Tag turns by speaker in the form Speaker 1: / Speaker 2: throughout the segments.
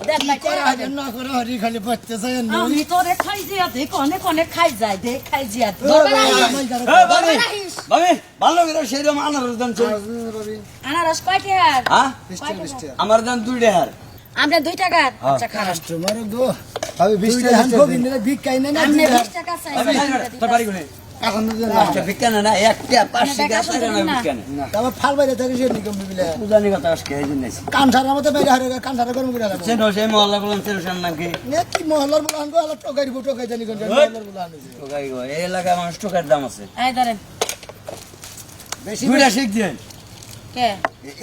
Speaker 1: দেখ ভাই
Speaker 2: করা হয় না করে হরি খালি বাচ্চা যায় না
Speaker 1: আমি তোরে খাই জিয়া দেখ অনেক অনেক খাই যায় দেখ খাই জিয়া
Speaker 3: ভাবি ভালো করে সেরকম আনারস দাম
Speaker 1: আনারস কয়টি হার
Speaker 3: হ্যাঁ আমার দাম 2 টাকার
Speaker 1: আমরা 2 টাকার আচ্ছা খারাপ
Speaker 2: কাস্টমার গো ভাবি 20 টাকা হান গোবিন্দ ভিক কাই না
Speaker 1: আমনে 20 টাকা চাই
Speaker 3: তোর বাড়ি কোনে
Speaker 2: এখন
Speaker 3: আচ্ছা ভিক্ষানে না একটা 5 টাকা আছে না ভিক্ষানে
Speaker 2: তবে ফাল বাইরে থাকে সে নিকম বিবিলে
Speaker 3: পূজানি কথা আজকে এই দিন
Speaker 2: কানসার মতো বাইরে হারে কানসার গরম করে লাগবে
Speaker 3: সেন সেই মহল্লা বলেন সেন নাম কি
Speaker 2: নে কি মহল্লার বলান গো আলো টোকাই জানি কোন মহল্লার বলান
Speaker 3: তো গাই গো এই এলাকায় মানুষ টাকার দাম আছে
Speaker 1: এই ধরেন
Speaker 2: বেশি
Speaker 3: দুইটা শিখ দিন
Speaker 1: কে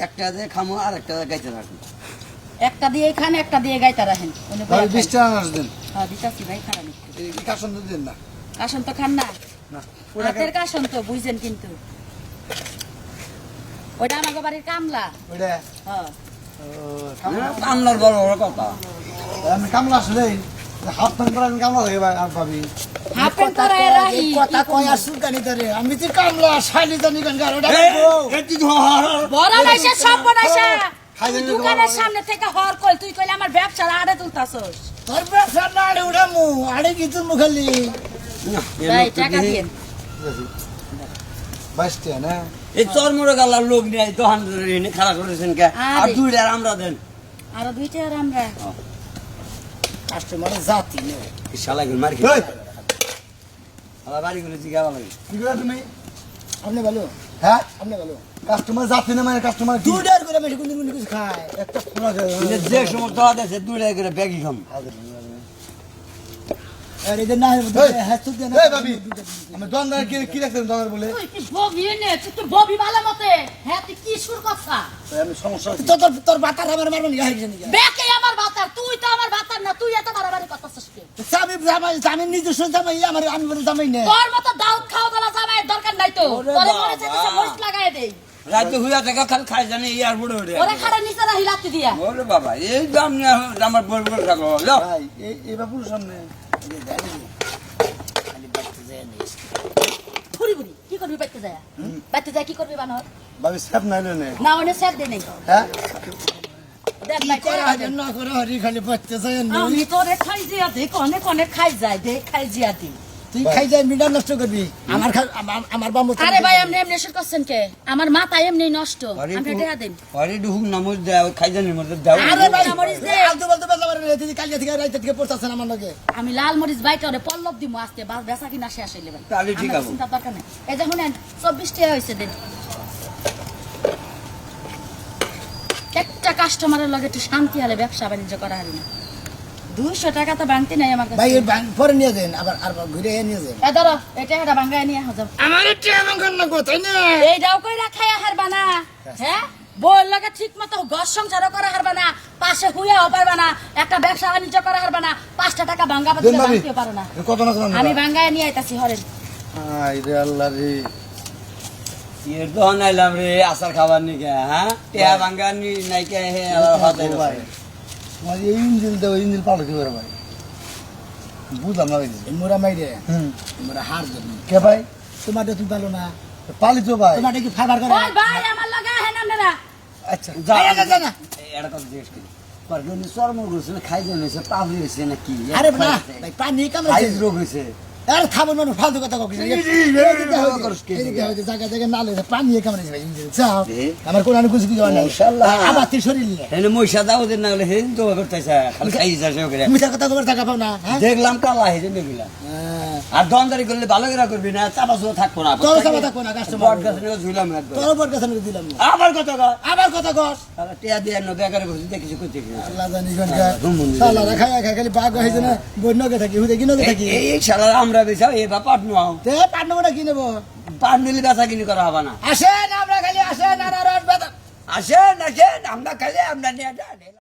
Speaker 3: একটা দিয়ে খামো আর একটা গাইতে রাখো
Speaker 1: একটা দিয়ে খান একটা দিয়ে গাইতা রাখেন উনি
Speaker 2: ভাই 20 টাকা আনারস দেন
Speaker 1: হ্যাঁ দিতাছি ভাই খারাপ
Speaker 2: এই কাশন দেন না
Speaker 1: কাশন তো খান না
Speaker 2: না
Speaker 1: রাতের কাশন তো বুঝছেন কিন্তু ওইটা আমাকে বাড়ির কামলা
Speaker 2: ওটা
Speaker 1: হ্যাঁ
Speaker 3: কামলার বড় বড় কথা
Speaker 2: আমি কামলা আসলে হাফ প্যান্ট পরে আমি কামলা হয়ে আর ভাবি
Speaker 1: হাফ প্যান্ট পরায় রাহি
Speaker 2: কথা কয় আর সুলতানি ধরে আমি তো কামলা শালি জানি কোন গাড়ি ওটা
Speaker 3: এই ধর
Speaker 1: বড় নাইছে সব বড়াইছে
Speaker 2: খাই
Speaker 1: তুই
Speaker 2: জানি
Speaker 1: দোকানের সামনে থেকে হর কল তুই কইলে আমার ব্যবসার আড়ে তুলতাছস
Speaker 2: তোর ব্যবসা না আড়ে উড়ামু আড়ে কি তুমি খালি
Speaker 1: ভাই টাকা দিন
Speaker 2: 22 টাকা না
Speaker 3: এই চরমরে গালার লোক নিয়ে দোকান এনে খারাপ করেছেন কে আর
Speaker 1: আরে।
Speaker 3: দুইটা আমরা দেন
Speaker 1: আর দুইটা আর আমরা
Speaker 2: কাস্টমার জাতি নে
Speaker 3: শালা গুল মার
Speaker 2: এই
Speaker 3: শালা বাড়ি করে জিগাবা লাগে
Speaker 2: কি করে তুমি আপনি ভালো হ্যাঁ আপনি ভালো কাস্টমার জাতি না মানে কাস্টমার দুইটার করে বেশি কোন কিছু খায় একটা খোলা
Speaker 3: যে সময় দোয়া দেছে দুইটা করে ব্যাগই খাম
Speaker 2: আরে এটা না হ্যাঁ তো দেন এই ভাবি আমি দোকানদার কি রাখছেন দোকানদার বলে
Speaker 1: তুই কি ববি নে তুই তো ববি ভালো মতে হ্যাঁ তুই কি শুরু করছা
Speaker 2: আমি সমস্যা তোর তোর বাতার আমার মারবেন ইয়া হইছে নাকি
Speaker 1: বেকে আমার বাতার তুই তো আমার বাতার না তুই এত বাড়াবাড়ি করতেছিস কি
Speaker 2: সামি জামি নিজস্ব জামাই আমার আমি বলে জামাই না
Speaker 1: তোর মতো দাউদ খাওয়া গলা জামাই দরকার নাই তো
Speaker 3: ওরে
Speaker 1: তোরে
Speaker 3: বাবা।
Speaker 1: মরে যেতেছে মরিচ লাগায় দেই
Speaker 3: রাতে হুইয়া টাকা খাল খাই জানি ইয়ার বুড়ো উঠে
Speaker 1: ওরে খাড়া নিচে রাহি লাত্তি দিয়া
Speaker 3: ওরে বাবা এই দাম নিয়ে আমার বড় বড় থাকো যাও
Speaker 2: ভাই এই বাবুর সামনে
Speaker 1: ফুরি ফুরি কি করবি বাইতে যায় বাইতে যায় কি করবি বানর
Speaker 2: ভাবি সাপ নাইলো না
Speaker 1: না ওনে সেট দে নেই
Speaker 2: হ্যাঁ
Speaker 1: দেখ
Speaker 2: কি
Speaker 1: ভাই
Speaker 2: করা হয় না করে হরি খালি বাচ্চা যায় না
Speaker 1: আমি তোরে খাই জিয়া দেখ অনেক অনেক খাই যায় দেখ খাই জিয়া দি
Speaker 2: তুই খাই যায় মিডা নষ্ট করবি আমার আমার বামু
Speaker 1: আরে ভাই এমনি এমনি শুরু করছেন কে আমার মাথা এমনি নষ্ট আমি এটা দেন
Speaker 3: আরে দুহুক নামজ দাও খাই জানি মধ্যে দাও
Speaker 2: আরে ভাই
Speaker 1: না, মরিচ দে।
Speaker 2: আলতু বলতে বলতে পারে তুই কালকে থেকে রাইতে থেকে পড়তাছেন আমার লগে
Speaker 1: আমি লাল মরিচ বাইটা ওরে পল্লব দিমু আজকে বাস বেচা কিনা শেষ হইলে ভাই
Speaker 3: তাহলে ঠিক
Speaker 1: আমার
Speaker 3: আছে।
Speaker 1: চিন্তা দরকার নাই এই যে শুনেন 24 টাকা হইছে দেন একটা কাস্টমারের লগে একটু শান্তি হলে ব্যবসা বাণিজ্য করা হারি না 200 টাকা তো বাংতি নাই আমার কাছে
Speaker 2: ভাই পরে নিয়ে যান আবার আর ঘুরে নিয়ে যান
Speaker 1: এ ধরো এটা এটা ভাঙ্গায় নিয়ে যাও
Speaker 2: আমার টেমন না গো তাই না
Speaker 1: এই দাও কইরা খায়া হারবা না হ্যাঁ বল লাগে ঠিক মতো ঘর সংসার করা হারবা না পাশে হুইয়াও পারবা না একটা ব্যবসা বাণিজ্য করা হারবা না 5 টাকা ভাঙ্গা
Speaker 2: দেন
Speaker 1: দিতে
Speaker 2: ভাবি
Speaker 1: ভাঙতেও পারো না
Speaker 2: কত না জানেন
Speaker 1: আমি ভাঙ্গায় নিয়ে আইতাছি হরেন
Speaker 2: আই রে আল্লাহ রে
Speaker 3: এর দোকান আইলাম রে আসার খাবার নিকে হ্যাঁ টিয়া ভাঙ্গানি নাইকে হে আবার হাতে
Speaker 2: ভাই তোমার এই ইঞ্জিন দাও ইঞ্জিন পাল্টে কি করে ভাই বুঝলাম না ভাই মোরা মাইরে মোরা হার দেন কে ভাই তোমারটা তুমি পালো না পালি তো ভাই তোমারটা কি ফাইবার করে
Speaker 1: ওই ভাই আমার লাগা হেন না
Speaker 2: আচ্ছা
Speaker 3: যা
Speaker 2: যা না
Speaker 3: এটা কথা জিজ্ঞেস করি পারগনি চরম হইছে না খাই জানি হইছে পাবলি হইছে না কি
Speaker 2: আরে না ভাই পানি কামড়ে
Speaker 3: খাই রোগ হইছে
Speaker 2: আরে থামো না ফালতু কথা কইছ এদিকে হইছে জায়গা জায়গা নালে পানি কামড়ে ভাই ইঞ্জিন চাও আমার কোন আনি কিছু কি জানা
Speaker 3: ইনশাআল্লাহ
Speaker 2: আবার তুই শরীর নিয়ে
Speaker 3: হেনে মইসা দাও দেন না হলে হেন তো করতেছে খালি খাই যাচ্ছে করে
Speaker 2: মিঠা কথা কবার টাকা পাও না হ্যাঁ
Speaker 3: দেখলাম কালা হেজে দেখিলা আর দনদারি করলে ভালো করে করবি না চাপা চুপা থাকবো না
Speaker 2: তোর কথা থাকো না কাস্টমার
Speaker 3: বট গাছ নিয়ে ঝুলাম একদম
Speaker 2: তোর উপর কথা দিলাম না
Speaker 3: আবার কত গা
Speaker 2: আবার কথা কর
Speaker 3: তাহলে টিয়া দিয়ে ন বেকারে বসে দেখি করতে কি
Speaker 2: আল্লাহ জানি সালা রাখায় খালি বাঘ হইছে না বন্যকে থাকি হুদে কিনকে থাকি
Speaker 3: এই শালা আমরা বেচাও এ বা পাট নাও
Speaker 2: তে পাটনো না কি নেব
Speaker 3: পাট নিলে বেচা কিনি করা হবে না
Speaker 2: আসেন আমরা খালি আসেন আর আর
Speaker 3: আসেন আসেন আমরা খাইলে আমরা নিয়ে যাই